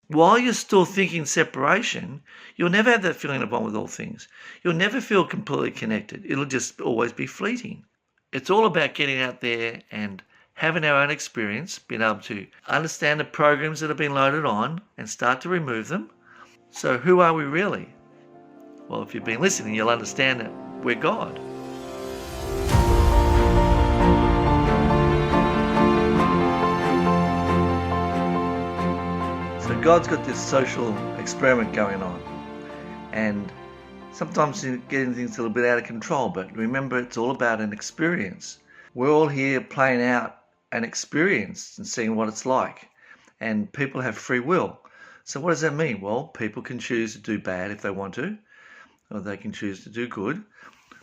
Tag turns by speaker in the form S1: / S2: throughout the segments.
S1: While you're still thinking separation, you'll never have that feeling of one with all things. You'll never feel completely connected. It'll just always be fleeting. It's all about getting out there and having our own experience, being able to understand the programs that have been loaded on and start to remove them. So who are we really? Well, if you've been listening, you'll understand that we're God. So God's got this social experiment going on, and sometimes getting things a little bit out of control, but remember, it's all about an experience. We're all here playing out an experience and seeing what it's like, and people have free will. So what does that mean? Well, people can choose to do bad if they want to, or they can choose to do good,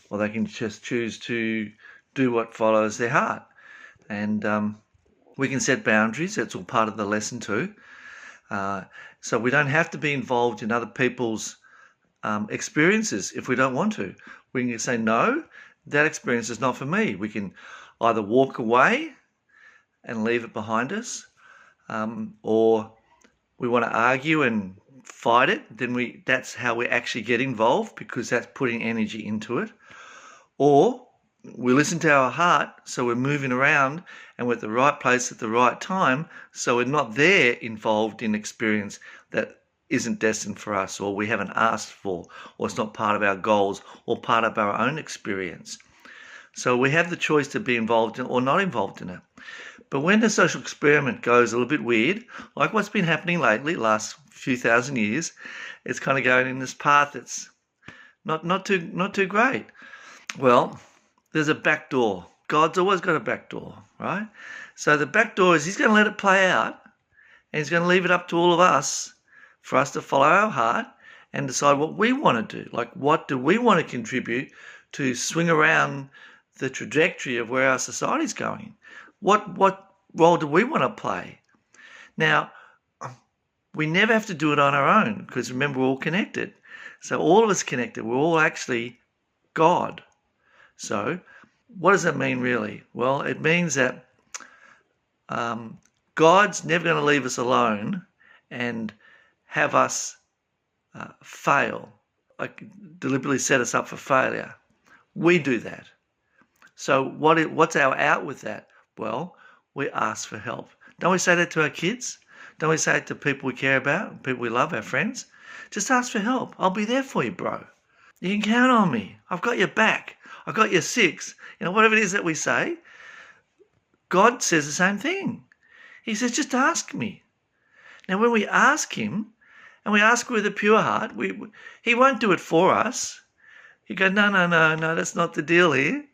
S1: or they can just choose to do what follows their heart. And we can set boundaries. That's all part of the lesson too. So we don't have to be involved in other people's experiences if we don't want to. We can say, no, that experience is not for me. We can either walk away and leave it behind us, or we want to argue and fight it, then that's how we actually get involved, because that's putting energy into it. Or we listen to our heart, so we're moving around and we're at the right place at the right time, so we're not there involved in experience that isn't destined for us, or we haven't asked for, or it's not part of our goals or part of our own experience. So we have the choice to be involved in or not involved in it. But when the social experiment goes a little bit weird, like what's been happening lately, last few thousand years, it's kind of going in this path that's not too great. Well, there's a back door. God's always got a back door, right? So the back door is he's going to let it play out, and he's going to leave it up to all of us for us to follow our heart and decide what we want to do. Like, what do we want to contribute to swing around the trajectory of where our society's going? What role do we want to play? Now, we never have to do it on our own, because remember, we're all connected. So all of us connected. We're all actually God. So what does that mean really? Well, it means that God's never going to leave us alone and have us fail, like deliberately set us up for failure. We do that. So what's our out with that? Well, we ask for help. Don't we say that to our kids? Don't we say it to people we care about, people we love, our friends? Just ask for help. I'll be there for you, bro. You can count on me. I've got your back. I've got your six. You know, whatever it is that we say, God says the same thing. He says, just ask me. Now, when we ask him, and we ask with a pure heart, he won't do it for us. He go, no, that's not the deal here.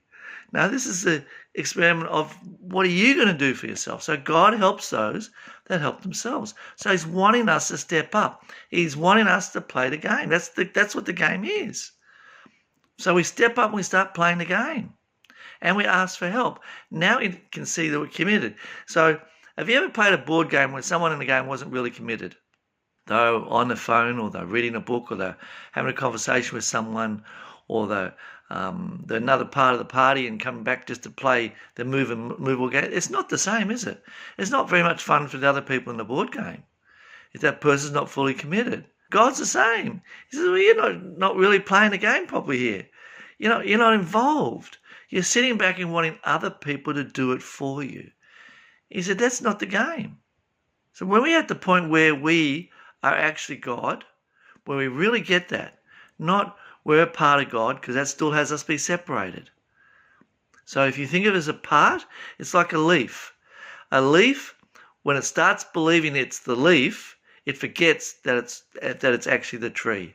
S1: No, this is the experiment of what are you going to do for yourself? So God helps those that help themselves. So he's wanting us to step up. He's wanting us to play the game. That's what the game is. So we step up and we start playing the game. And we ask for help. Now you can see that we're committed. So have you ever played a board game where someone in the game wasn't really committed? They're on the phone, or they're reading a book, or they're having a conversation with someone, or they're another part of the party and coming back just to play the movable game. It's not the same, is it? It's not very much fun for the other people in the board game if that person's not fully committed. God's the same. He says, well, you're not really playing the game properly here. You're not involved. You're sitting back and wanting other people to do it for you. He said, that's not the game. So when we're at the point where we are actually God, where we really get that, not we're a part of God, because that still has us be separated. So if you think of it as a part, it's like a leaf. A leaf, when it starts believing it's the leaf, it forgets that it's actually the tree.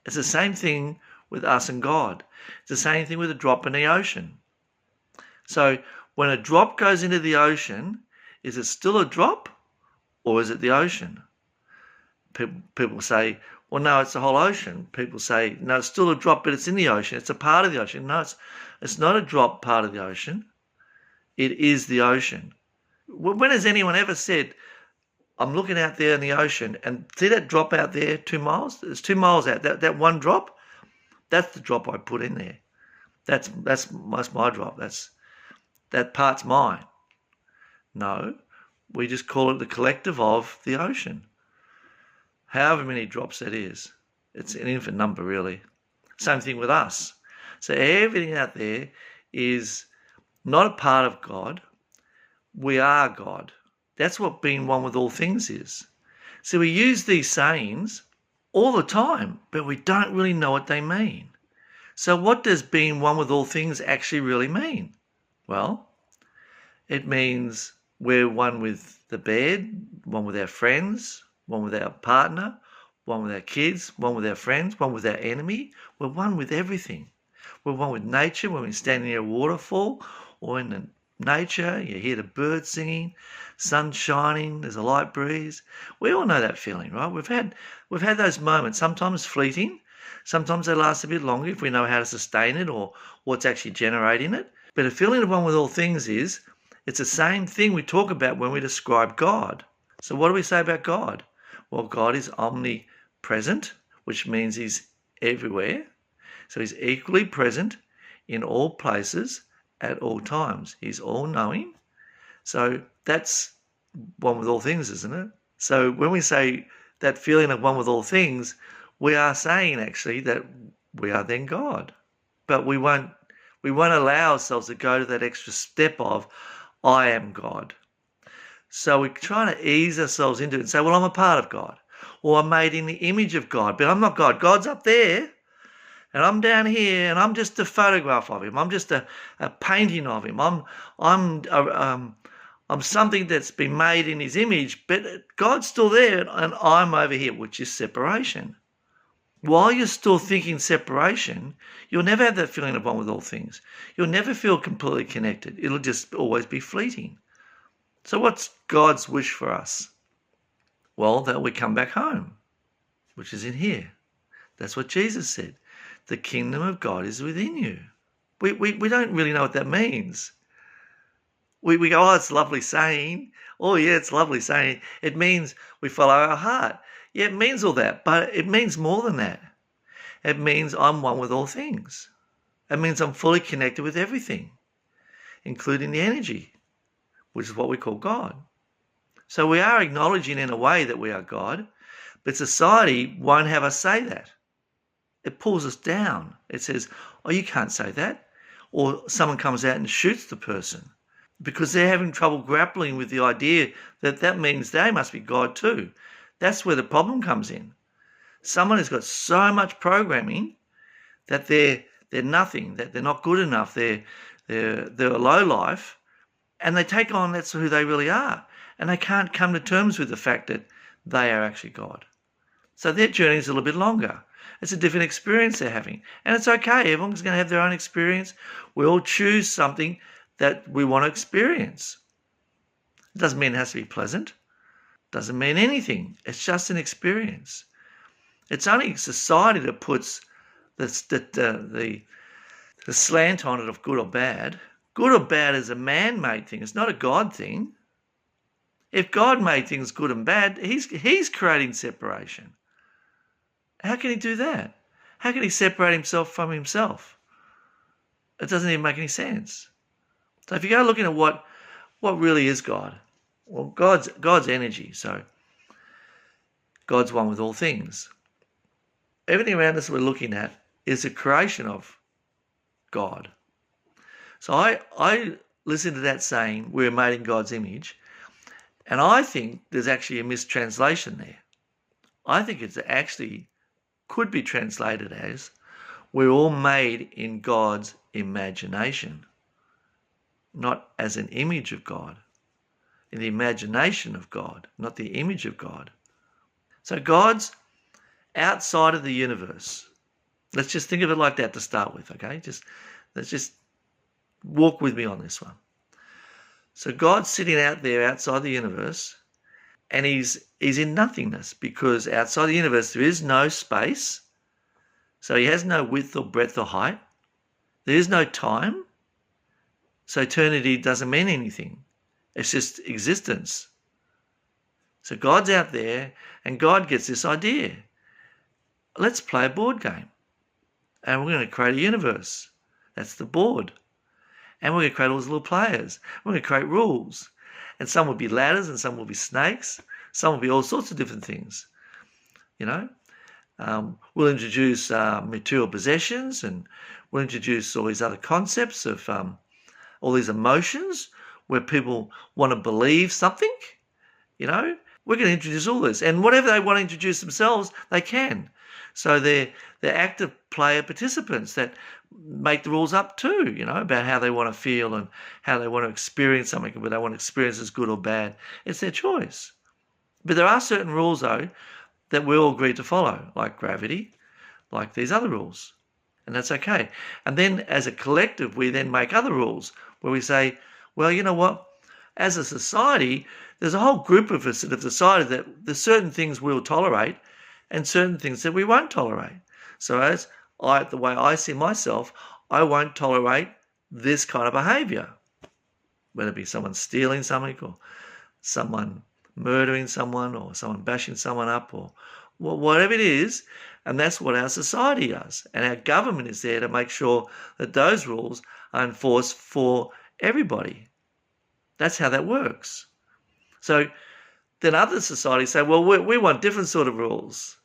S1: It's the same thing with us and God. It's the same thing with a drop in the ocean. So when a drop goes into the ocean, is it still a drop, or is it the ocean? People say, well, no, it's the whole ocean. People say, no, it's still a drop, but it's in the ocean. It's a part of the ocean. No, it's not a drop part of the ocean. It is the ocean. When has anyone ever said, I'm looking out there in the ocean and see that drop out there 2 miles? There's 2 miles out. That one drop, that's the drop I put in there. That's my drop. That part's mine. No, we just call it the collective of the ocean. however many drops that is. It's an infinite number, really. Same thing with us. So everything out there is not a part of God. We are God. That's what being one with all things is. So we use these sayings all the time, but we don't really know what they mean. So what does being one with all things actually really mean? Well, it means we're one with the bed, one with our friends, one with our partner, one with our kids, one with our friends, one with our enemy. We're one with everything. We're one with nature. When we stand near a waterfall or in the nature, you hear the birds singing, sun shining, there's a light breeze. We all know that feeling, right? We've had those moments, sometimes fleeting, sometimes they last a bit longer if we know how to sustain it or what's actually generating it. But a feeling of one with all things is, it's the same thing we talk about when we describe God. So what do we say about God? Well, God is omnipresent, which means he's everywhere. So he's equally present in all places at all times. He's all-knowing. So that's one with all things, isn't it? So when we say that feeling of one with all things, we are saying actually that we are then God. But we won't allow ourselves to go to that extra step of, I am God. So we're trying to ease ourselves into it and say, well, I'm a part of God. Or I'm made in the image of God, but I'm not God. God's up there, and I'm down here, and I'm just a photograph of him. I'm just a painting of him. I'm something that's been made in his image, but God's still there, and I'm over here, which is separation. While you're still thinking separation, you'll never have that feeling of one with all things. You'll never feel completely connected. It'll just always be fleeting. So what's God's wish for us? Well, that we come back home, which is in here. That's what Jesus said. The kingdom of God is within you. We don't really know what that means. We go, oh, it's a lovely saying. Oh, yeah, it's a lovely saying. It means we follow our heart. Yeah, it means all that, but it means more than that. It means I'm one with all things. It means I'm fully connected with everything, including the energy, which is what we call God. So we are acknowledging in a way that we are God, but society won't have us say that. It pulls us down. It says, oh, you can't say that. Or someone comes out and shoots the person because they're having trouble grappling with the idea that that means they must be God too. That's where the problem comes in. Someone has got so much programming that they're nothing, that they're not good enough, they're a low life, and they take on that's who they really are. And they can't come to terms with the fact that they are actually God. So their journey is a little bit longer. It's a different experience they're having. And it's okay. Everyone's going to have their own experience. We all choose something that we want to experience. It doesn't mean it has to be pleasant. It doesn't mean anything. It's just an experience. It's only society that puts the slant on it of good or bad. Good or bad is a man-made thing. It's not a God thing. If God made things good and bad, he's creating separation. How can he do that? How can he separate himself from himself? It doesn't even make any sense. So if you go looking at what really is God, well, God's energy. So God's one with all things. Everything around us we're looking at is a creation of God. So I listen to that saying, we're made in God's image, and I think there's actually a mistranslation there. I think it's actually could be translated as, we're all made in God's imagination, not as an image of God, in the imagination of God, not the image of God. So God's outside of the universe. Let's just think of it like that to start with, okay? Let's just walk with me on this one. So God's sitting out there outside the universe, and he's in nothingness, because outside the universe there is no space. So he has no width or breadth or height. There is no time. So eternity doesn't mean anything. It's just existence. So God's out there, and God gets this idea. Let's play a board game. And we're going to create a universe. That's the board. And we're going to create all these little players. We're going to create rules. And some will be ladders, and some will be snakes. Some will be all sorts of different things. you know. We'll introduce material possessions, and we'll introduce all these other concepts of all these emotions where people want to believe something, you know. We're going to introduce all this, and whatever they want to introduce themselves, they can. So they're active player participants that make the rules up too, you know, about how they want to feel and how they want to experience something, whether they want to experience as good or bad. It's their choice. But there are certain rules, though, that we all agree to follow, like gravity, like these other rules. And that's okay. And then as a collective, we then make other rules where we say, well, you know what? As a society, there's a whole group of us that have decided that there's certain things we'll tolerate and certain things that we won't tolerate. So the way I see myself, I won't tolerate this kind of behaviour, whether it be someone stealing something or someone murdering someone or someone bashing someone up or whatever it is. And that's what our society does. And our government is there to make sure that those rules are enforced for everybody. That's how that works. So then other societies say, well, we want different sort of rules.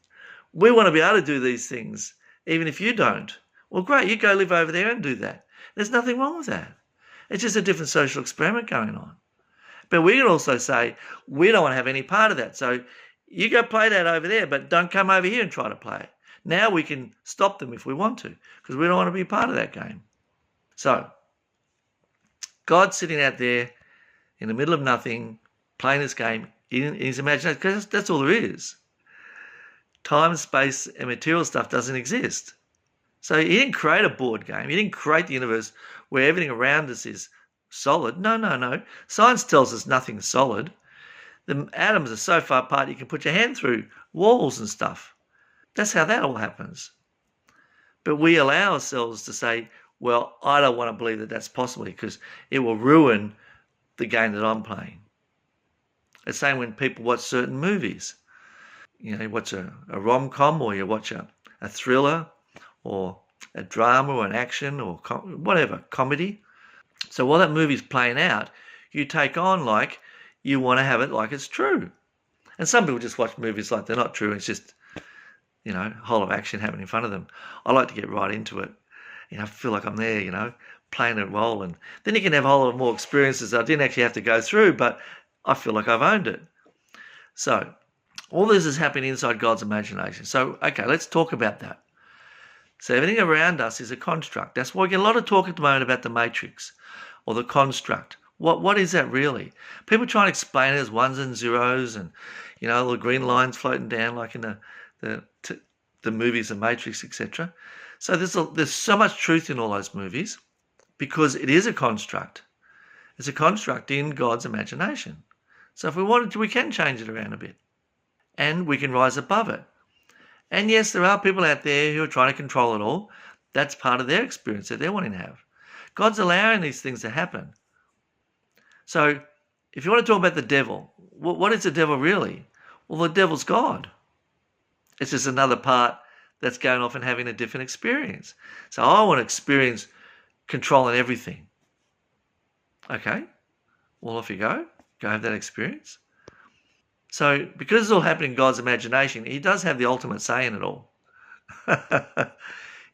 S1: We want to be able to do these things, even if you don't. Well, great, you go live over there and do that. There's nothing wrong with that. It's just a different social experiment going on. But we can also say, we don't want to have any part of that. So you go play that over there, but don't come over here and try to play it. Now we can stop them if we want to, because we don't want to be part of that game. So God's sitting out there in the middle of nothing, playing this game in his imagination, because that's all there is. Time, space, and material stuff doesn't exist. So he didn't create a board game. He didn't create the universe where everything around us is solid. No. Science tells us nothing's solid. The atoms are so far apart you can put your hand through walls and stuff. That's how that all happens. But we allow ourselves to say, well, I don't want to believe that that's possible because it will ruin the game that I'm playing. It's the same when people watch certain movies. You know, you watch a rom-com or you watch a thriller or a drama or an action or whatever, comedy. So while that movie's playing out, you take on like you want to have it like it's true. And some people just watch movies like they're not true. It's just, you know, a whole of action happening in front of them. I like to get right into it. You know, I feel like I'm there, you know, playing a role. And then you can have a whole lot more experiences I didn't actually have to go through, but I feel like I've owned it. So all this is happening inside God's imagination. So, okay, let's talk about that. So everything around us is a construct. That's why we get a lot of talk at the moment about the matrix or the construct. What is that really? People try and explain it as ones and zeros and, you know, the green lines floating down like in the movies, The Matrix, etc. So there's so much truth in all those movies because it is a construct. It's a construct in God's imagination. So if we wanted to, we can change it around a bit and we can rise above it. And yes, there are people out there who are trying to control it all. That's part of their experience that they're wanting to have. God's allowing these things to happen. So if you want to talk about the devil, what is the devil really? Well, the devil's God. It's just another part that's going off and having a different experience. So I want to experience controlling everything. Okay, well, off you go. Go have that experience. So because it's all happening in God's imagination, he does have the ultimate say in it all.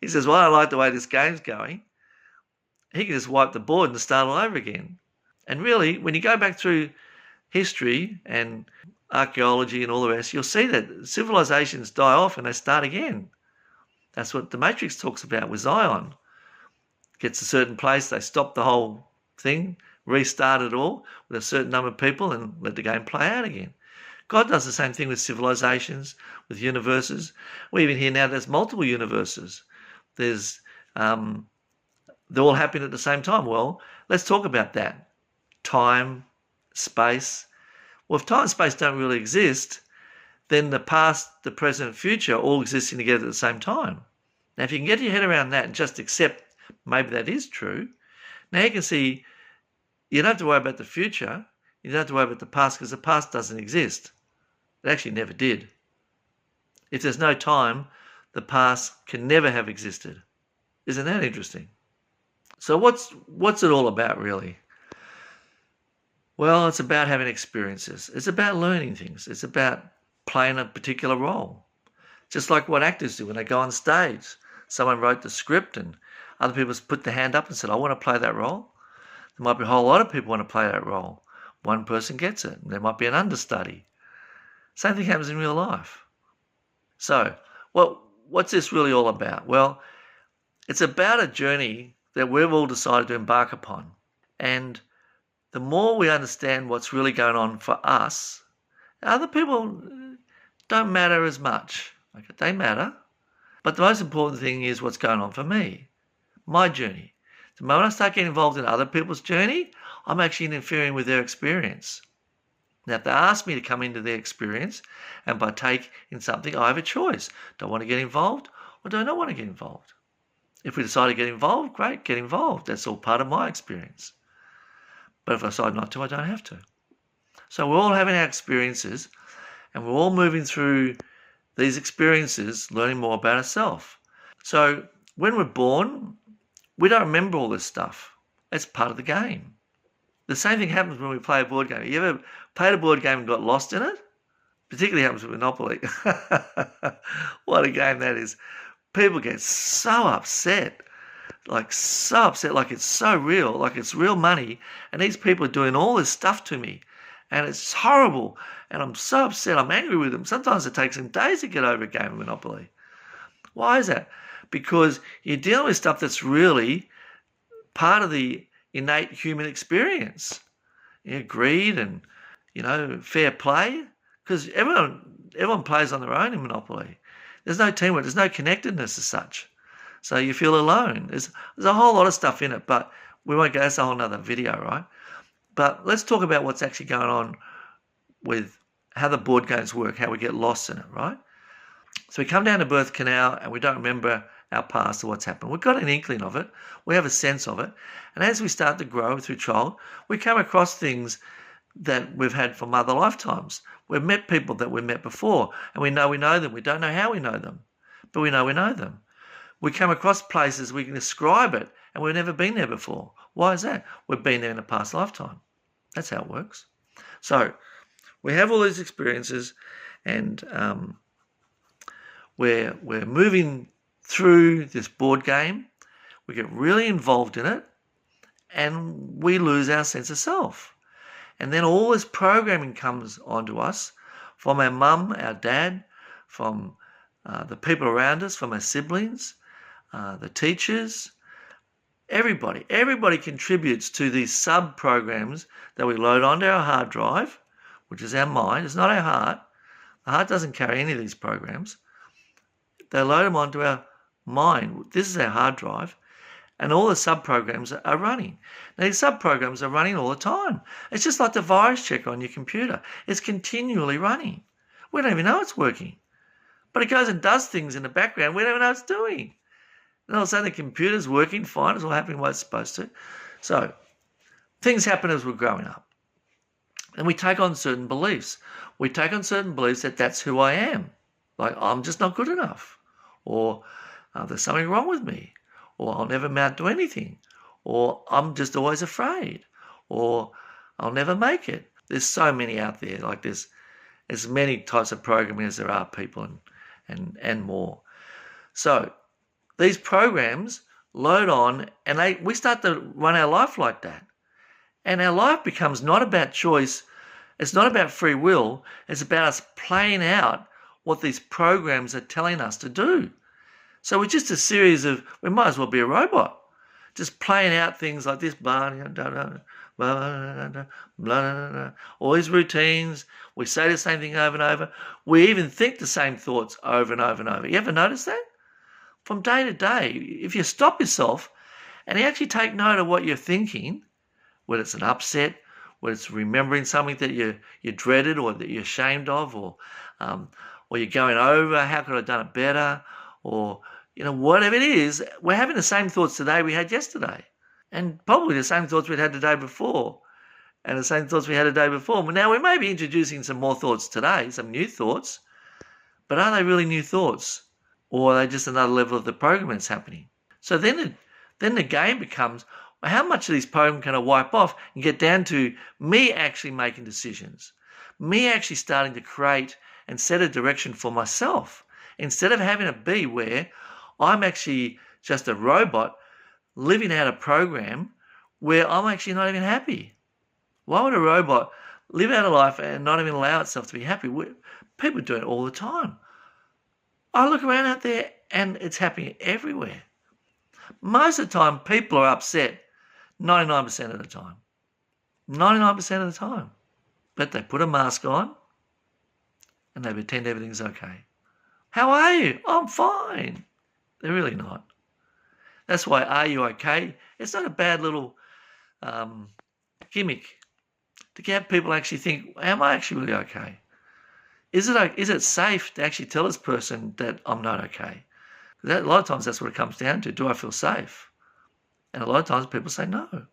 S1: He says, well, I like the way this game's going. He can just wipe the board and start all over again. And really, when you go back through history and archaeology and all the rest, you'll see that civilizations die off and they start again. That's what the Matrix talks about with Zion. Gets a certain place, they stop the whole thing, restart it all with a certain number of people and let the game play out again. God does the same thing with civilizations, with universes. We even hear now there's multiple universes. They're all happening at the same time. Well, let's talk about that. Time, space. Well, if time and space don't really exist, then the past, the present, and future all existing together at the same time. Now, if you can get your head around that and just accept maybe that is true, now you can see you don't have to worry about the future. You don't have to worry about the past because the past doesn't exist. It actually never did. If there's no time, the past can never have existed. Isn't that interesting? So what's it all about, really? Well, it's about having experiences. It's about learning things. It's about playing a particular role. Just like what actors do when they go on stage. Someone wrote the script and other people put their hand up and said, I want to play that role. There might be a whole lot of people want to play that role. One person gets it. And there might be an understudy. Same thing happens in real life. So, what's this really all about? Well, it's about a journey that we've all decided to embark upon. And the more we understand what's really going on for us, other people don't matter as much. Okay, they matter. But the most important thing is what's going on for me, my journey. The moment I start getting involved in other people's journey, I'm actually interfering with their experience. Now, if they ask me to come into their experience and partake in something, I have a choice. Do I want to get involved or do I not want to get involved? If we decide to get involved, great, get involved. That's all part of my experience. But if I decide not to, I don't have to. So we're all having our experiences and we're all moving through these experiences, learning more about ourselves. So when we're born, we don't remember all this stuff. It's part of the game. The same thing happens when we play a board game. You ever played a board game and got lost in it? Particularly happens with Monopoly. What a game that is. People get so upset, like it's so real, like it's real money, and these people are doing all this stuff to me, and it's horrible, and I'm so upset, I'm angry with them. Sometimes it takes them days to get over a game of Monopoly. Why is that? Because you're dealing with stuff that's really part of the innate human experience. Greed and, fair play, because everyone plays on their own in Monopoly. There's no teamwork. There's no connectedness as such. So you feel alone. There's a whole lot of stuff in it, but we won't go. That's a whole other video, right? But let's talk about what's actually going on with how the board games work, how we get lost in it, right? So we come down to birth canal and we don't remember our past or what's happened. We've got an inkling of it. We have a sense of it. And as we start to grow through child, we come across things that we've had from other lifetimes. We've met people that we've met before, and we know them. We don't know how we know them, but we know them. We come across places, we can describe it, and we've never been there before. Why is that? We've been there in a past lifetime. That's how it works. So we have all these experiences, and we're moving through this board game. We get really involved in it, and we lose our sense of self. And then all this programming comes onto us from our mum, our dad, from the people around us, from our siblings, the teachers, everybody. Everybody contributes to these sub-programs that we load onto our hard drive, which is our mind. It's not our heart. The heart doesn't carry any of these programs. They load them onto our mind. This is our hard drive. And all the sub-programs are running. Now, these sub-programs are running all the time. It's just like the virus checker on your computer. It's continually running. We don't even know it's working. But it goes and does things in the background we don't even know it's doing. And all of a sudden the computer's working fine. It's all happening what it's supposed to. So things happen as we're growing up. And we take on certain beliefs. We take on certain beliefs that that's who I am. Like, I'm just not good enough. Or there's something wrong with me. Or I'll never amount to anything, or I'm just always afraid, or I'll never make it. There's so many out there. Like there's as many types of programming as there are people and more. So these programs load on and we start to run our life like that. And our life becomes not about choice. It's not about free will. It's about us playing out what these programs are telling us to do. So we're just a series of, we might as well be a robot, just playing out things like this, all these routines. We say the same thing over and over. We even think the same thoughts over and over and over. You ever notice that? From day to day, if you stop yourself and you actually take note of what you're thinking, whether it's an upset, whether it's remembering something that you dreaded or that you're ashamed of, or you're going over, how could I have done it better, or whatever it is, we're having the same thoughts today we had yesterday, and probably the same thoughts we'd had the day before, and the same thoughts we had the day before. But now we may be introducing some more thoughts today, some new thoughts, but are they really new thoughts, or are they just another level of the program that's happening? So then the game becomes, well, how much of this program can I wipe off and get down to me actually making decisions, me actually starting to create and set a direction for myself, Instead of having it be where I'm actually just a robot living out a program where I'm actually not even happy. Why would a robot live out a life and not even allow itself to be happy? People do it all the time. I look around out there and it's happening everywhere. Most of the time, people are upset 99% of the time. 99% of the time. But they put a mask on and they pretend everything's okay. How are you? I'm fine. They're really not. That's why are you okay? It's not a bad little gimmick to get people actually think, am I actually really okay? Is it safe to actually tell this person that I'm not okay? A lot of times that's what it comes down to. Do I feel safe? And a lot of times people say no.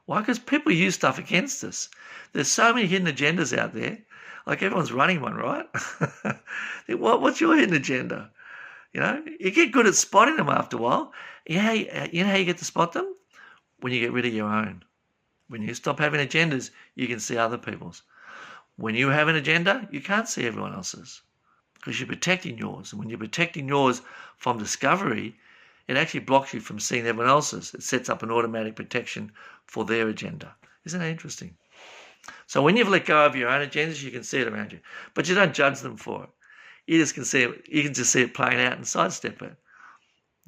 S1: Why? Because people use stuff against us. There's so many hidden agendas out there. Like everyone's running one, right? What's your hidden agenda? You get good at spotting them after a while. You know how you get to spot them? When you get rid of your own. When you stop having agendas, you can see other people's. When you have an agenda, you can't see everyone else's because you're protecting yours. And when you're protecting yours from discovery, it actually blocks you from seeing everyone else's. It sets up an automatic protection for their agenda. Isn't that interesting? So when you've let go of your own agendas, you can see it around you, but you don't judge them for it. You just can see it. You can just see it playing out and sidestep it.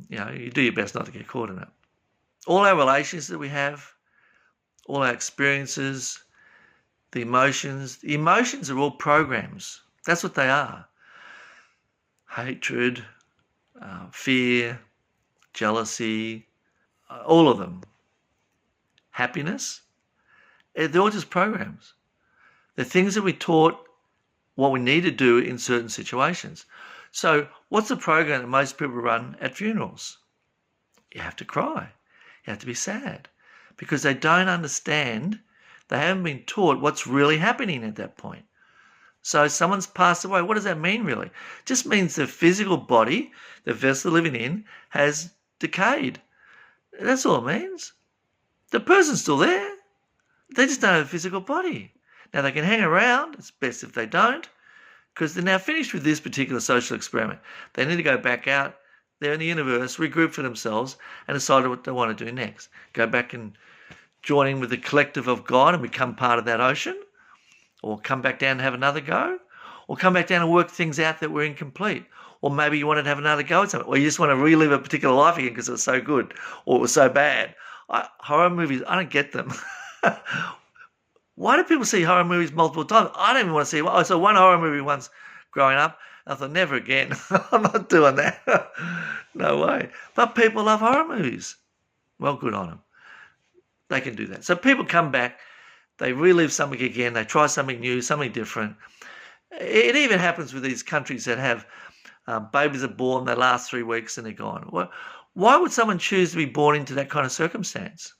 S1: You do your best not to get caught in it. All our relations that we have, all our experiences, the emotions are all programs. That's what they are. Hatred, fear, jealousy, all of them. Happiness, they're all just programs. They're things that we taught what we need to do in certain situations. So what's the program that most people run at funerals? You have to cry. You have to be sad because they don't understand. They haven't been taught what's really happening at that point. So someone's passed away. What does that mean really? It just means the physical body, the vessel they're living in, has decayed. That's all it means. The person's still there. They just don't have a physical body. Now they can hang around. It's best if they don't because they're now finished with this particular social experiment. They need to go back out there in the universe, regroup for themselves and decide what they want to do next. Go back and join in with the collective of God and become part of that ocean, or come back down and have another go, or come back down and work things out that were incomplete. Or maybe you wanted to have another go at something, or you just want to relive a particular life again because it was so good or it was so bad. Horror movies, I don't get them. Why do people see horror movies multiple times? I don't even want to see. I saw one horror movie once growing up. I thought, never again. I'm not doing that. No way. But people love horror movies. Well, good on them. They can do that. So people come back, they relive something again, they try something new, something different. It even happens with these countries that have babies are born, they last 3 weeks and they're gone. Why would someone choose to be born into that kind of circumstance?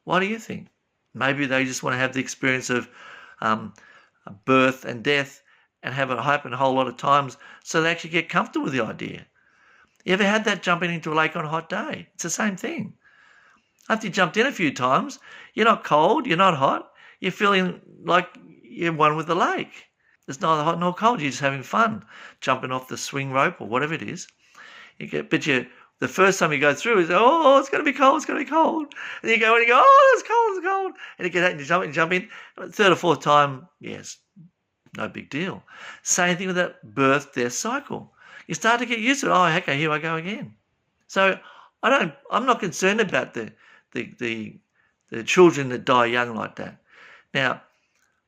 S1: Why do you think? Maybe they just want to have the experience of birth and death and have it happen a whole lot of times so they actually get comfortable with the idea. You ever had that jumping into a lake on a hot day? It's the same thing. After you jumped in a few times, you're not cold, you're not hot, you're feeling like you're one with the lake. It's neither hot nor cold, you're just having fun, jumping off the swing rope or whatever it is. The first time you go through is, oh, it's going to be cold, it's going to be cold. And you go and you go, oh, it's cold, it's cold. And you get out and you jump in. Third or fourth time, yes, no big deal. Same thing with that birth, death cycle. You start to get used to it. Oh, okay, here I go again. So I'm not concerned about the children that die young like that. Now,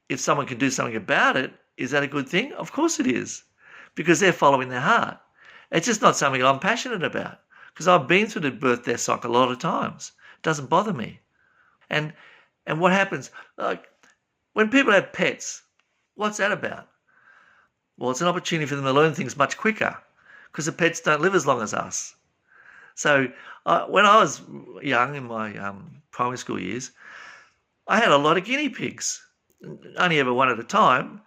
S1: if someone can do something about it, is that a good thing? Of course it is, because they're following their heart. It's just not something I'm passionate about, because I've been through the birth death cycle a lot of times. It doesn't bother me. And what happens, like when people have pets, what's that about? Well, it's an opportunity for them to learn things much quicker, because the pets don't live as long as us. So when I was young in my primary school years, I had a lot of guinea pigs, only ever one at a time,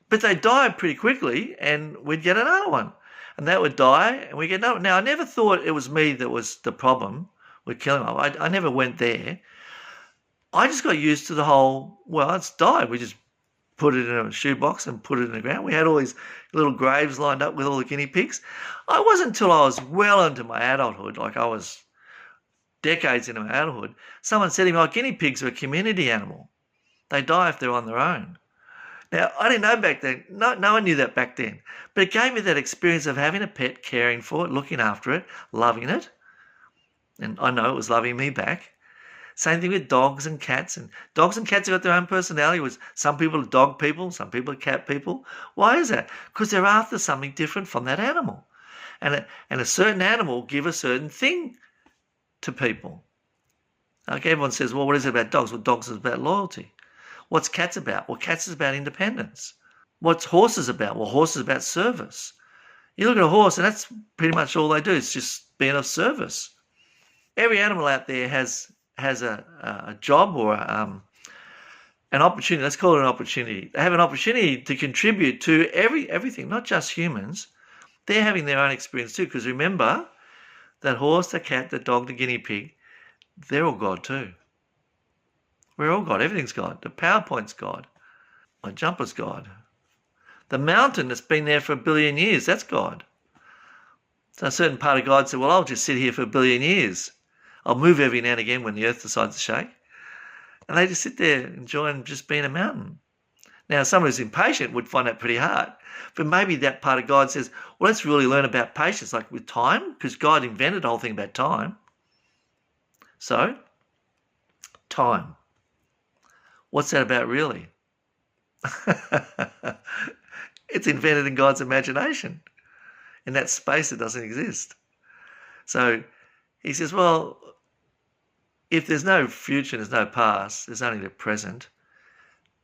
S1: but they died pretty quickly and we'd get another one. And that would die and we'd get another one. Now, I never thought it was me that was the problem with killing them. I never went there. I just got used to the whole, well, it's died. We just put it in a shoebox and put it in the ground. We had all these little graves lined up with all the guinea pigs. It wasn't until I was well into my adulthood, like I was decades into my adulthood, someone said to me, guinea pigs are a community animal. They die if they're on their own. Now, I didn't know back then. No one knew that back then. But it gave me that experience of having a pet, caring for it, looking after it, loving it. And I know it was loving me back. Same thing with dogs and cats. And dogs and cats have got their own personality. Some people are dog people, some people are cat people. Why is that? Because they're after something different from that animal. And a certain animal will give a certain thing to people. Like everyone says, well, what is it about dogs? Well, dogs is about loyalty. What's cats about? Well, cats is about independence. What's horses about? Well, horses is about service. You look at a horse and that's pretty much all they do. It's just being of service. Every animal out there has a job or an opportunity. Let's call it an opportunity. They have an opportunity to contribute to everything, not just humans. They're having their own experience too, because remember, that horse, the cat, the dog, the guinea pig, they're all God too. We're all God. Everything's God. The PowerPoint's God. My jumper's God. The mountain that's been there for 1 billion years, that's God. So a certain part of God said, well, I'll just sit here for 1 billion years. I'll move every now and again when the earth decides to shake. And they just sit there enjoying just being a mountain. Now, someone who's impatient would find that pretty hard. But maybe that part of God says, well, let's really learn about patience, like with time, because God invented the whole thing about time. So, time. What's that about really? It's invented in God's imagination. In that space, it doesn't exist. So he says, well, if there's no future and there's no past, there's only the present,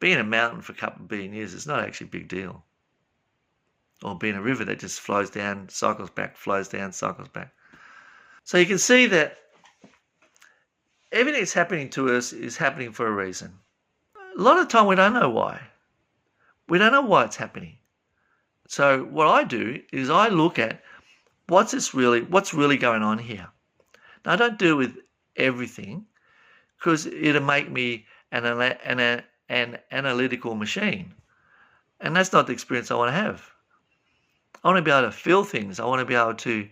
S1: being a mountain for a couple of billion years is not actually a big deal. Or being a river that just flows down, cycles back, flows down, cycles back. So you can see that everything that's happening to us is happening for a reason. A lot of the time we don't know why. We don't know why it's happening. So what I do is I look at what's really going on here. Now I don't deal with everything because it'll make me an analytical machine. And that's not the experience I want to have. I want to be able to feel things. I want to be able to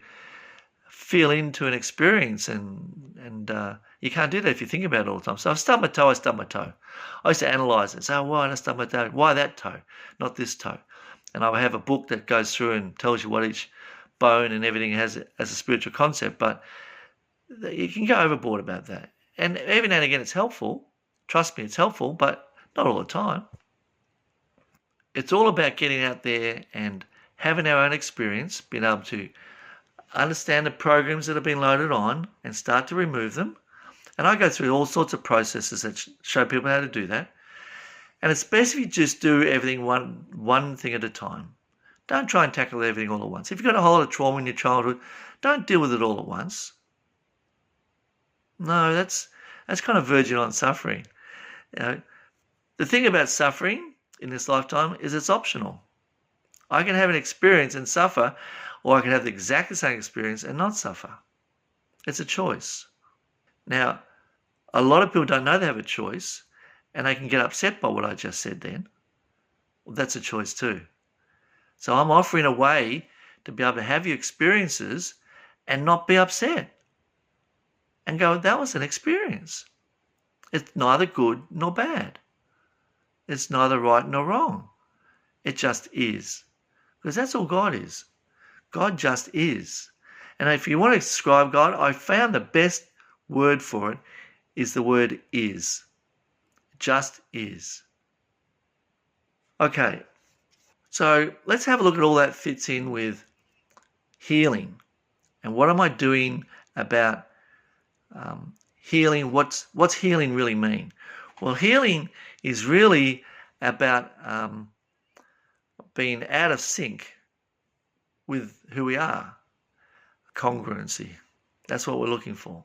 S1: feel into an experience, and you can't do that if you think about it all the time. So I've stubbed my toe, I used to analyse it. So why did I stub my toe? Why that toe, not this toe? And I have a book that goes through and tells you what each bone and everything has as a spiritual concept, but you can go overboard about that. And every now and again it's helpful. Trust me, it's helpful, but not all the time. It's all about getting out there and having our own experience, being able to understand the programs that have been loaded on and start to remove them. And I go through all sorts of processes that show people how to do that. And it's best if you just do everything one thing at a time. Don't try and tackle everything all at once. If you've got a whole lot of trauma in your childhood, don't deal with it all at once. No, that's kind of verging on suffering. You know, the thing about suffering in this lifetime is it's optional. I can have an experience and suffer, or I can have the exact same experience and not suffer. It's a choice. Now, a lot of people don't know they have a choice, and they can get upset by what I just said then. Well, that's a choice too. So I'm offering a way to be able to have your experiences and not be upset. And go, that was an experience. It's neither good nor bad. It's neither right nor wrong. It just is. Because that's all God is. God just is. And if you want to describe God, I found the best word for it is the word is. Just is. Okay, so let's have a look at all that fits in with healing. And what am I doing about healing? What's healing really mean? Well, healing is really about being out of sync with who we are. Congruency. That's what we're looking for.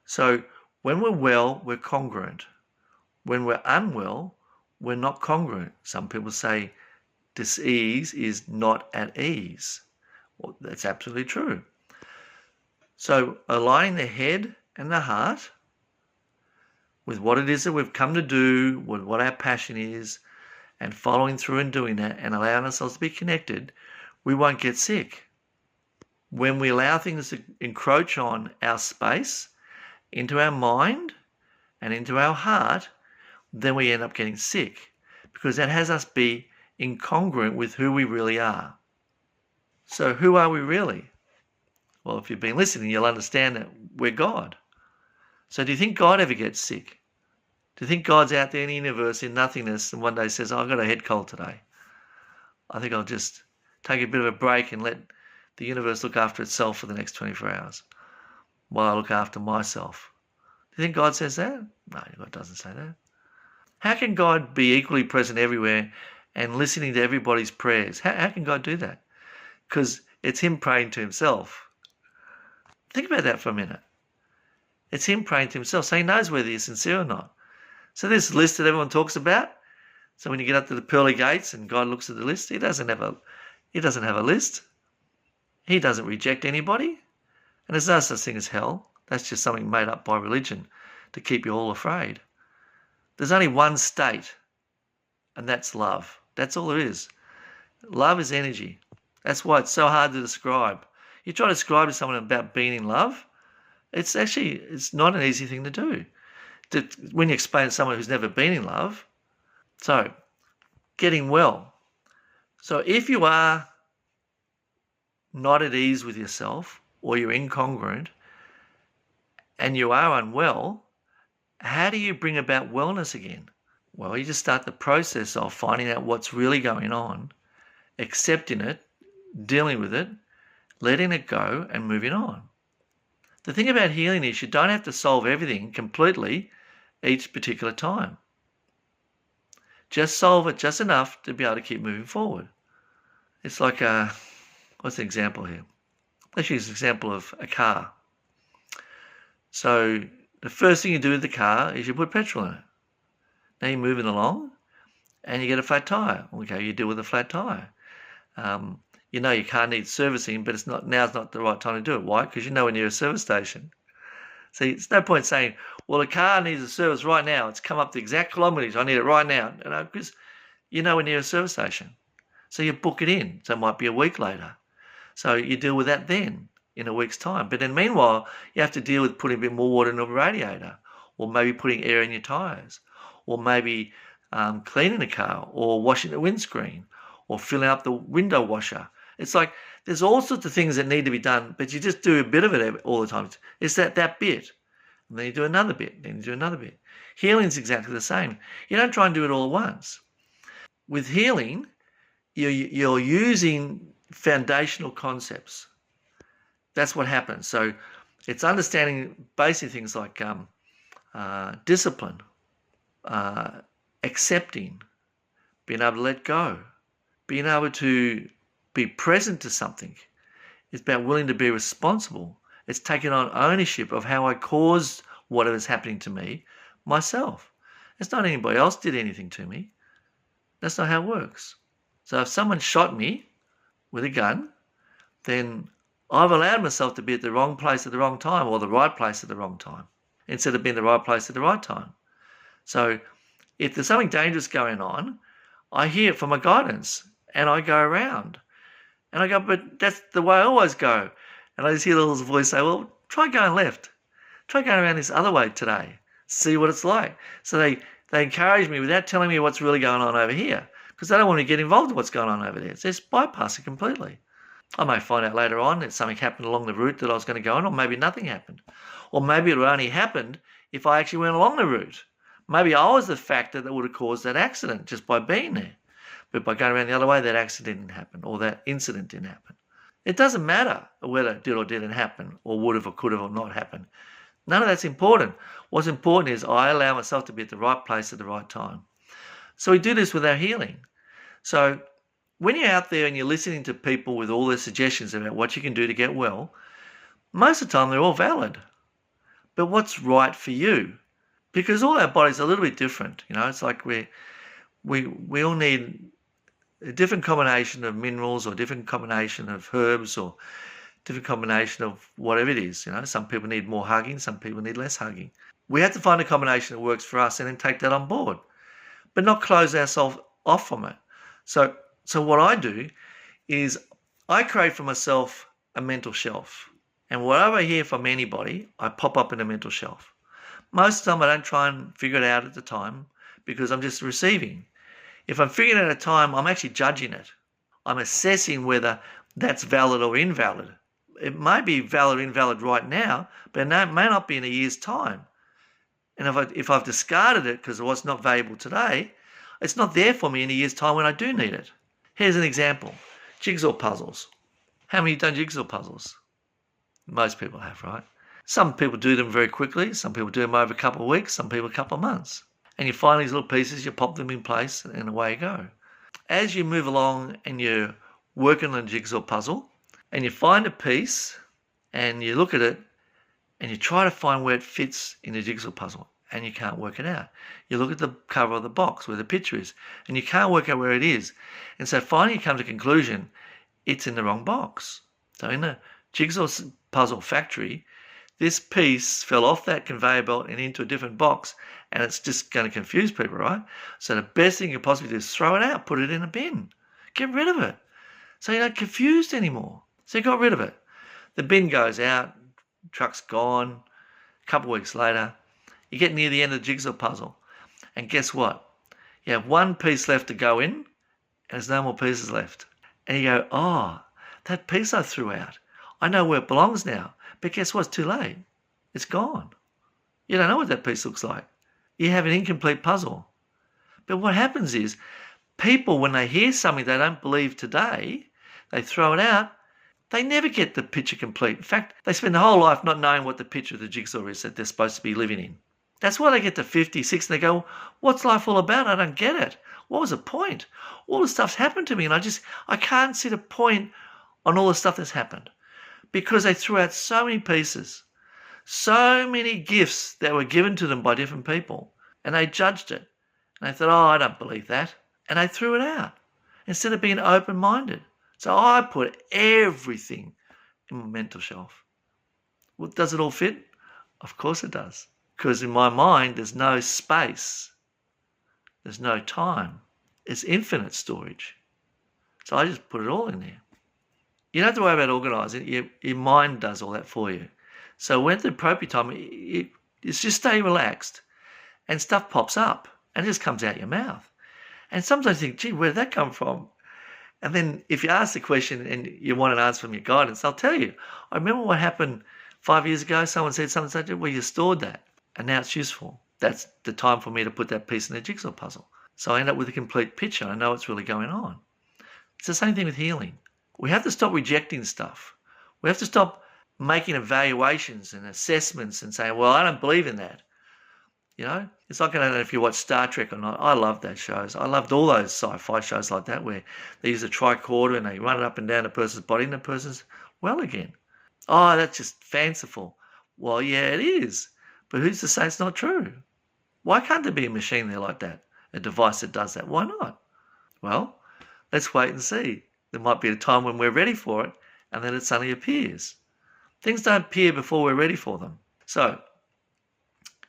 S1: So when we're well, we're congruent. When we're unwell, we're not congruent. Some people say dis-ease is not at ease. Well, that's absolutely true. So aligning the head and the heart with what it is that we've come to do, with what our passion is, and following through and doing that and allowing ourselves to be connected, we won't get sick. When we allow things to encroach on our space, into our mind and into our heart, then we end up getting sick, because that has us be incongruent with who we really are. So who are we really? Well, if you've been listening, you'll understand that we're God. So do you think God ever gets sick? Do you think God's out there in the universe in nothingness and one day says, I've got a head cold today. I think I'll just take a bit of a break and let the universe look after itself for the next 24 hours while I look after myself. Do you think God says that? No, God doesn't say that. How can God be equally present everywhere and listening to everybody's prayers? How can God do that? Because it's him praying to himself. Think about that for a minute. It's him praying to himself, so he knows whether you're sincere or not. So this list that everyone talks about, so when you get up to the pearly gates and God looks at the list, he doesn't have a list. He doesn't reject anybody. And there's no such thing as hell. That's just something made up by religion to keep you all afraid. There's only one state, and that's love. That's all there is. Love is energy. That's why it's so hard to describe. You try to describe to someone about being in love, it's not an easy thing to do. When you explain to someone who's never been in love. So, getting well. So if you are not at ease with yourself, or you're incongruent, and you are unwell, how do you bring about wellness again? Well, you just start the process of finding out what's really going on, accepting it, dealing with it, letting it go, and moving on. The thing about healing is you don't have to solve everything completely each particular time. Just solve it just enough to be able to keep moving forward. It's like what's an example here? Let's use an example of a car. So the first thing you do with the car is you put petrol in it. Now you're moving along and you get a flat tire. Okay, you deal with a flat tire. You know your car needs servicing, but now's not the right time to do it. Why? Because you know when you're at a service station. See, it's no point saying, well, the car needs a service right now. It's come up the exact kilometres. I need it right now. Because you know when you're at a service station. So you book it in. So it might be a week later. So you deal with that then in a week's time. But then meanwhile, you have to deal with putting a bit more water in the radiator, or maybe putting air in your tyres, or maybe cleaning the car, or washing the windscreen, or filling up the window washer. It's like there's all sorts of things that need to be done, but you just do a bit of it all the time. It's that bit. And then you do another bit, then you do another bit. Healing's exactly the same. You don't try and do it all at once. With healing, you're using foundational concepts. That's what happens. So it's understanding basic things like discipline, accepting, being able to let go, being able to be present to something. It's about willing to be responsible. It's taking on ownership of how I caused whatever's happening to me myself. It's not anybody else did anything to me. That's not how it works. So if someone shot me with a gun, then I've allowed myself to be at the wrong place at the wrong time, or the right place at the wrong time, instead of being the right place at the right time. So if there's something dangerous going on, I hear it from my guidance and I go around. And I go, but that's the way I always go. And I just hear the little voice say, well, try going left. Try going around this other way today. See what it's like. So they encourage me without telling me what's really going on over here, because they don't want to get involved in what's going on over there. So just bypass it completely. I may find out later on that something happened along the route that I was going to go on, or maybe nothing happened. Or maybe it only happened if I actually went along the route. Maybe I was the factor that would have caused that accident just by being there. But by going around the other way, that accident didn't happen, or that incident didn't happen. It doesn't matter whether it did or didn't happen, or would have or could have or not happened. None of that's important. What's important is I allow myself to be at the right place at the right time. So we do this with our healing. So when you're out there and you're listening to people with all their suggestions about what you can do to get well, most of the time they're all valid. But what's right for you? Because all our bodies are a little bit different. It's like we all need a different combination of minerals, or different combination of herbs, or different combination of whatever it is. Some people need more hugging, some people need less hugging. We have to find a combination that works for us and then take that on board, but not close ourselves off from it. So what I do is I create for myself a mental shelf. And whatever I hear from anybody, I pop up in a mental shelf. Most of the time I don't try and figure it out at the time because I'm just receiving. If I'm figuring it out at a time, I'm actually judging it. I'm assessing whether that's valid or invalid. It may be valid or invalid right now, but it may not be in a year's time. And if I've discarded it because it was not valuable today, it's not there for me in a year's time when I do need it. Here's an example. Jigsaw puzzles. How many have done jigsaw puzzles? Most people have, right? Some people do them very quickly. Some people do them over a couple of weeks. Some people a couple of months. And you find these little pieces, you pop them in place, and away you go. As you move along and you're working on a jigsaw puzzle, and you find a piece, and you look at it, and you try to find where it fits in the jigsaw puzzle, and you can't work it out. You look at the cover of the box where the picture is, and you can't work out where it is. And so finally you come to the conclusion, it's in the wrong box. So in the jigsaw puzzle factory, this piece fell off that conveyor belt and into a different box, and it's just going to confuse people, right? So the best thing you can possibly do is throw it out, put it in a bin, get rid of it. So you're not confused anymore. So you got rid of it. The bin goes out, truck's gone. A couple of weeks later, you get near the end of the jigsaw puzzle, and guess what? You have one piece left to go in, and there's no more pieces left. And you go, oh, that piece I threw out, I know where it belongs now. But guess what? It's too late. It's gone. You don't know what that piece looks like. You have an incomplete puzzle. But what happens is people, when they hear something they don't believe today, they throw it out, they never get the picture complete. In fact, they spend their whole life not knowing what the picture of the jigsaw is that they're supposed to be living in. That's why they get to 50, 60 and they go, what's life all about? I don't get it. What was the point? All this stuff's happened to me and I can't see the point on all the stuff that's happened. Because they threw out so many pieces, so many gifts that were given to them by different people, and they judged it. And they thought, oh, I don't believe that. And they threw it out instead of being open-minded. So I put everything in my mental shelf. Well, does it all fit? Of course it does. Because in my mind, there's no space. There's no time. It's infinite storage. So I just put it all in there. You don't have to worry about organising. Your mind does all that for you. So when at the appropriate time, it's just stay relaxed and stuff pops up and it just comes out your mouth. And sometimes you think, gee, where did that come from? And then if you ask the question and you want an answer from your guidance, I'll tell you. I remember what happened 5 years ago. Someone said something, well, you stored that and now it's useful. That's the time for me to put that piece in the jigsaw puzzle. So I end up with a complete picture. I know what's really going on. It's the same thing with healing. We have to stop rejecting stuff. We have to stop making evaluations and assessments and saying, well, I don't believe in that. You know, it's like, I don't know if you watch Star Trek or not. I love those shows. I loved all those sci-fi shows like that where they use a tricorder and they run it up and down a person's body and the person's well again. Oh, that's just fanciful. Well, yeah, it is. But who's to say it's not true? Why can't there be a machine there like that? A device that does that? Why not? Well, let's wait and see. There might be a time when we're ready for it and then it suddenly appears. Things don't appear before we're ready for them. So,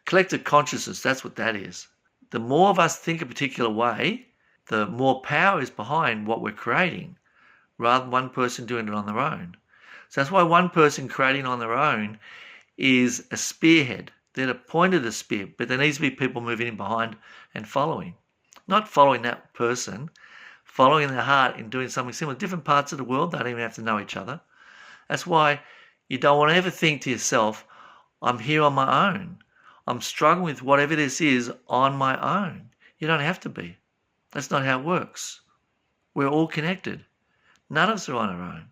S1: collective consciousness, that's what that is. The more of us think a particular way, the more power is behind what we're creating, rather than one person doing it on their own. So that's why one person creating on their own is a spearhead. They're the point of the spear, but there needs to be people moving in behind and following. Not following that person, following their heart in doing something similar. Different parts of the world don't even have to know each other. That's why you don't want to ever think to yourself, I'm here on my own. I'm struggling with whatever this is on my own. You don't have to be. That's not how it works. We're all connected. None of us are on our own.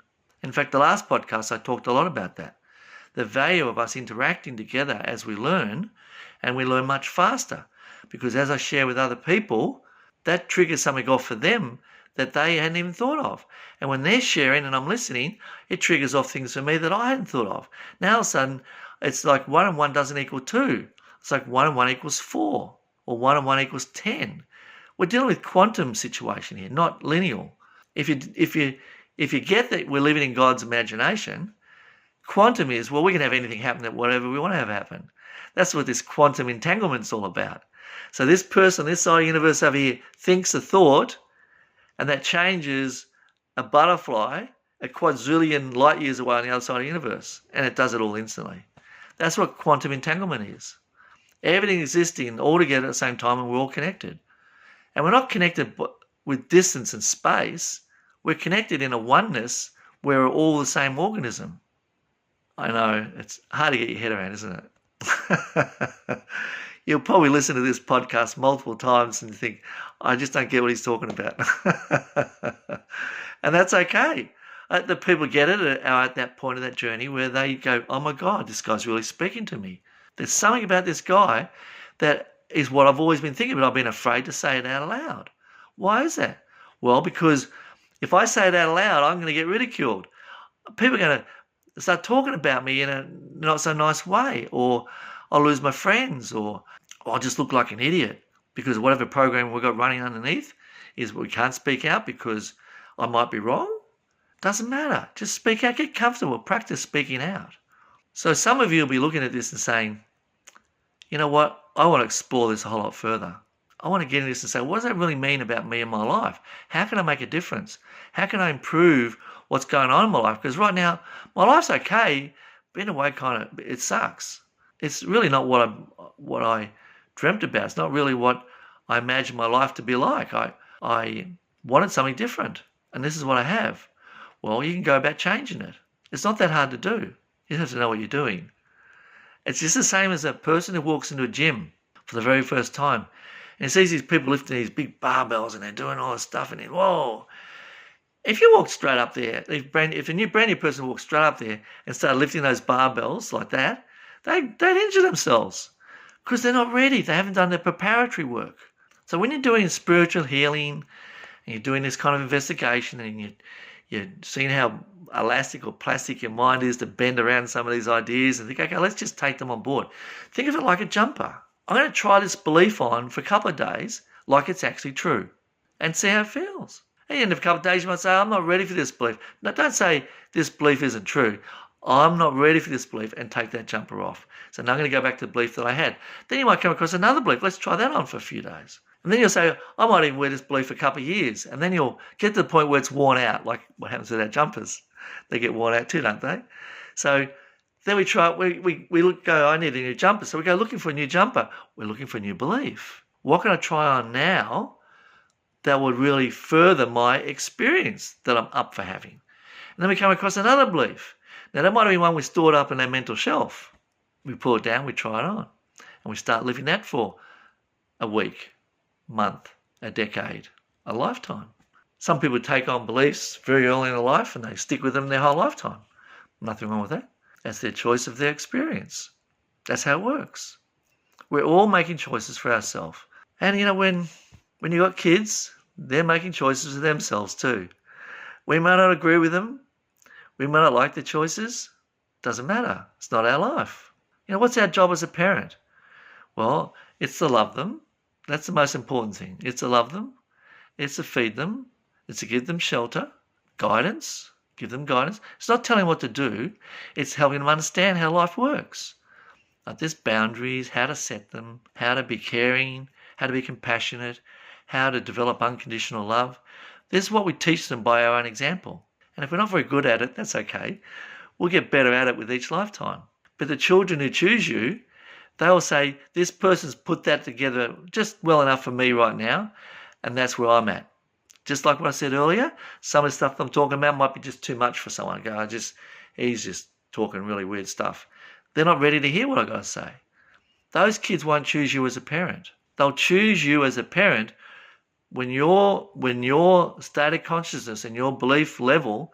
S1: In fact, the last podcast, I talked a lot about that. The value of us interacting together as we learn, and we learn much faster. Because as I share with other people, that triggers something off for them that they hadn't even thought of. And when they're sharing and I'm listening, it triggers off things for me that I hadn't thought of. Now all of a sudden, it's like 1 and 1 doesn't equal 2. It's like 1 and 1 equals 4, or 1 and 1 equals 10. We're dealing with quantum situation here, not linear. If you get that we're living in God's imagination, quantum is, well, we can have anything happen that whatever we want to have happen. That's what this quantum entanglement's all about. So this person, this side of the universe over here, thinks a thought, and that changes a butterfly a quadrillion light years away on the other side of the universe, and it does it all instantly. That's what quantum entanglement is. Everything existing all together at the same time, and we're all connected. And we're not connected with distance and space. We're connected in a oneness where we're all the same organism. I know, it's hard to get your head around, isn't it? You'll probably listen to this podcast multiple times and think, I just don't get what he's talking about. And that's okay. The people get it are at that point of that journey where they go, oh my God, this guy's really speaking to me. There's something about this guy that is what I've always been thinking, but I've been afraid to say it out loud. Why is that? Well, because if I say it out loud, I'm going to get ridiculed. People are going to start talking about me in a not so nice way, or I'll lose my friends, or I'll just look like an idiot because whatever program we've got running underneath is we can't speak out because I might be wrong. Doesn't matter. Just speak out. Get comfortable. Practice speaking out. So some of you will be looking at this and saying, you know what? I want to explore this a whole lot further. I want to get into this and say, what does that really mean about me and my life? How can I make a difference? How can I improve what's going on in my life? Because right now, my life's okay, but in a way, it sucks. It's really not what I dreamt about. It's not really what I imagined my life to be like. I wanted something different, and this is what I have. Well, you can go about changing it. It's not that hard to do. You have to know what you're doing. It's just the same as a person who walks into a gym for the very first time and sees these people lifting these big barbells and they're doing all this stuff and whoa. If you walk straight up there, if a brand new person walks straight up there and started lifting those barbells like that, they'd injure themselves because they're not ready. They haven't done their preparatory work. So when you're doing spiritual healing and you're doing this kind of investigation and you're seeing how elastic or plastic your mind is to bend around some of these ideas and think, okay, let's just take them on board. Think of it like a jumper. I'm going to try this belief on for a couple of days like it's actually true and see how it feels. At the end of a couple of days, you might say, I'm not ready for this belief. No, don't say this belief isn't true. I'm not ready for this belief and take that jumper off. So now I'm going to go back to the belief that I had. Then you might come across another belief. Let's try that on for a few days. And then you'll say, I might even wear this belief for a couple of years. And then you'll get to the point where it's worn out, like what happens with our jumpers. They get worn out too, don't they? So then we try, we go, I need a new jumper. So we go looking for a new jumper. We're looking for a new belief. What can I try on now that would really further my experience that I'm up for having? And then we come across another belief. Now, that might have been one we stored up in our mental shelf. We pull it down, we try it on. And we start living that for a week, month, a decade, a lifetime. Some people take on beliefs very early in their life and they stick with them their whole lifetime. Nothing wrong with that. That's their choice of their experience. That's how it works. We're all making choices for ourselves. And you know, when you've got kids, they're making choices for themselves too. We might not agree with them. We might not like the choices. Doesn't matter. It's not our life. You know, what's our job as a parent? Well, it's to love them. That's the most important thing. It's to love them. It's to feed them. It's to give them shelter, guidance, give them guidance. It's not telling what to do. It's helping them understand how life works. Like there's boundaries, how to set them, how to be caring, how to be compassionate, how to develop unconditional love. This is what we teach them by our own example. And if we're not very good at it, that's okay. We'll get better at it with each lifetime. But the children who choose you, they'll say, this person's put that together just well enough for me right now, and that's where I'm at. Just like what I said earlier, some of the stuff I'm talking about might be just too much for someone. He's just talking really weird stuff. They're not ready to hear what I got to say. Those kids won't choose you as a parent. They'll choose you as a parent when your state of consciousness and your belief level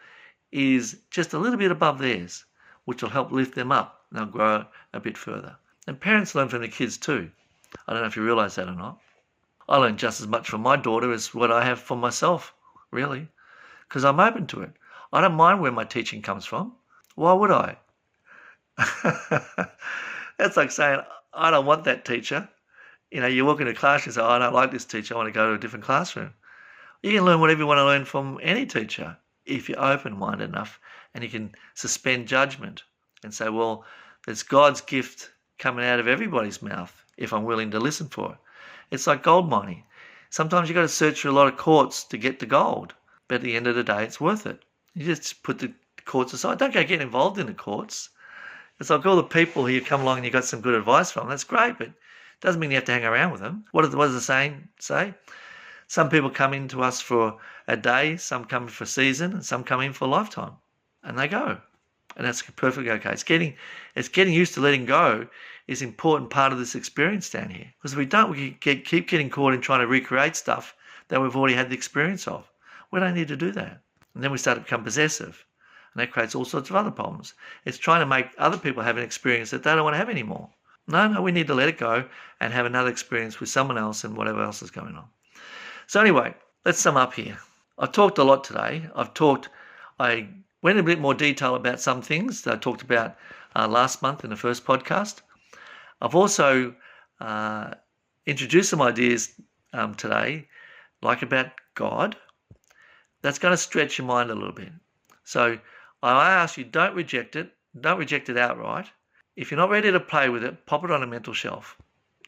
S1: is just a little bit above theirs, which will help lift them up and they'll grow a bit further. And parents learn from the kids too. I don't know if you realise that or not. I learn just as much from my daughter as what I have from myself, really, because I'm open to it. I don't mind where my teaching comes from. Why would I? That's like saying, I don't want that teacher. You know, you walk into a class and say, I don't like this teacher, I want to go to a different classroom. You can learn whatever you want to learn from any teacher if you're open-minded enough and you can suspend judgment and say, well, there's God's gift coming out of everybody's mouth if I'm willing to listen for it. It's like gold mining. Sometimes you got to search through a lot of quartz to get the gold, but at the end of the day, it's worth it. You just put the quartz aside. Don't go get involved in the quartz. It's like all the people who you come along and you got some good advice from. That's great, but it doesn't mean you have to hang around with them. What does the saying say? Some people come into us for a day, some come for a season, and some come in for a lifetime, and they go. And that's perfectly okay. It's getting used to letting go is an important part of this experience down here. Because if we don't, we keep getting caught in trying to recreate stuff that we've already had the experience of. We don't need to do that. And then we start to become possessive. And that creates all sorts of other problems. It's trying to make other people have an experience that they don't want to have anymore. No, we need to let it go and have another experience with someone else and whatever else is going on. So anyway, let's sum up here. I've talked a lot today. I went in a bit more detail about some things that I talked about last month in the first podcast. I've also introduced some ideas today, like about God. That's going to stretch your mind a little bit. So I ask you, don't reject it. Don't reject it outright. If you're not ready to play with it, pop it on a mental shelf.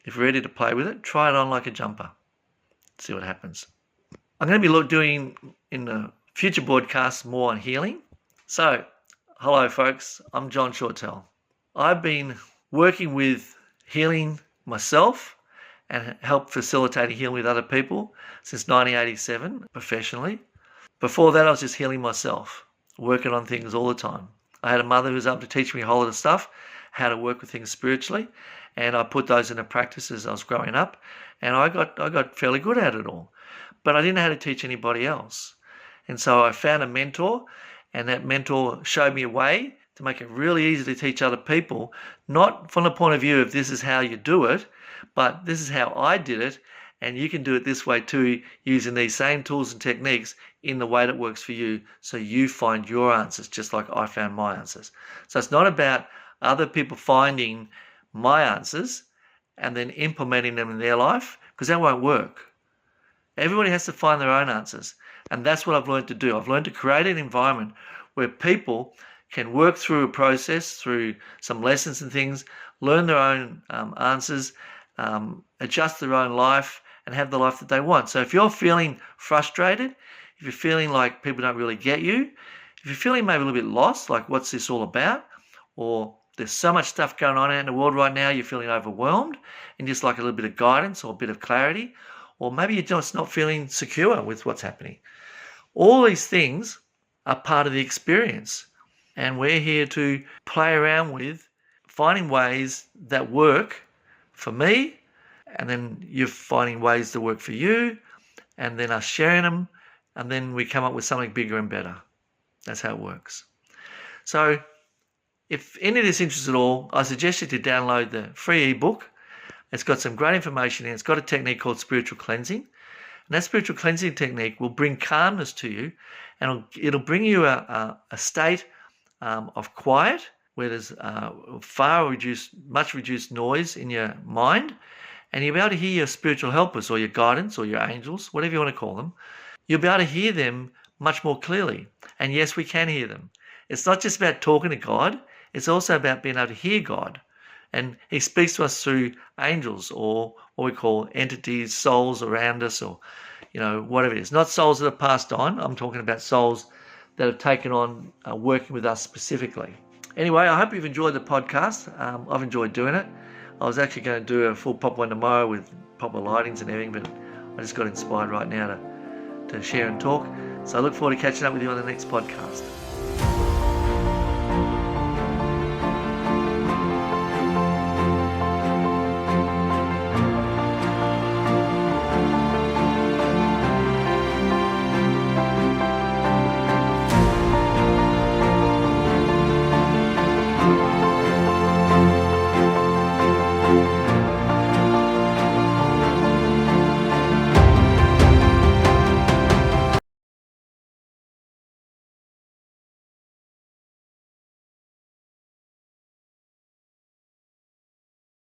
S1: If you're ready to play with it, try it on like a jumper. See what happens. I'm going to be doing in the future broadcasts more on healing. So, hello folks, I'm John Shortell. I've been working with healing myself and help facilitating healing with other people since 1987 professionally. Before that, I was just healing myself, working on things all the time. I had a mother who was able to teach me a whole lot of stuff, how to work with things spiritually, and I put those into practice as I was growing up, and I got fairly good at it all. But I didn't know how to teach anybody else. And so I found a mentor, and that mentor showed me a way to make it really easy to teach other people, not from the point of view of this is how you do it, but this is how I did it, and you can do it this way too, using these same tools and techniques in the way that works for you, so you find your answers just like I found my answers. So it's not about other people finding my answers and then implementing them in their life, because that won't work. Everybody has to find their own answers, and that's what I've learned to do. I've learned to create an environment where people can work through a process, through some lessons and things, learn their own answers, adjust their own life, and have the life that they want. So if you're feeling frustrated, if you're feeling like people don't really get you, if you're feeling maybe a little bit lost, like what's this all about, or there's so much stuff going on out in the world right now, you're feeling overwhelmed and just like a little bit of guidance or a bit of clarity, or maybe you're just not feeling secure with what's happening. All these things are part of the experience, and we're here to play around with finding ways that work for me, and then you're finding ways that work for you, and then us sharing them, and then we come up with something bigger and better. That's how it works. So if any of this interests at all, I suggest you to download the free ebook. It's got some great information in it. It's got a technique called spiritual cleansing. And that spiritual cleansing technique will bring calmness to you, and it'll bring you a state of quiet where there's much reduced noise in your mind, and you'll be able to hear your spiritual helpers or your guidance or your angels, whatever you want to call them. You'll be able to hear them much more clearly. And yes, we can hear them. It's not just about talking to God. It's also about being able to hear God. And he speaks to us through angels, or what we call entities, souls around us, or, whatever it is. Not souls that have passed on. I'm talking about souls that have taken on working with us specifically. Anyway, I hope you've enjoyed the podcast. I've enjoyed doing it. I was actually going to do a full pop one tomorrow with proper lightings and everything, but I just got inspired right now to share and talk. So I look forward to catching up with you on the next podcast.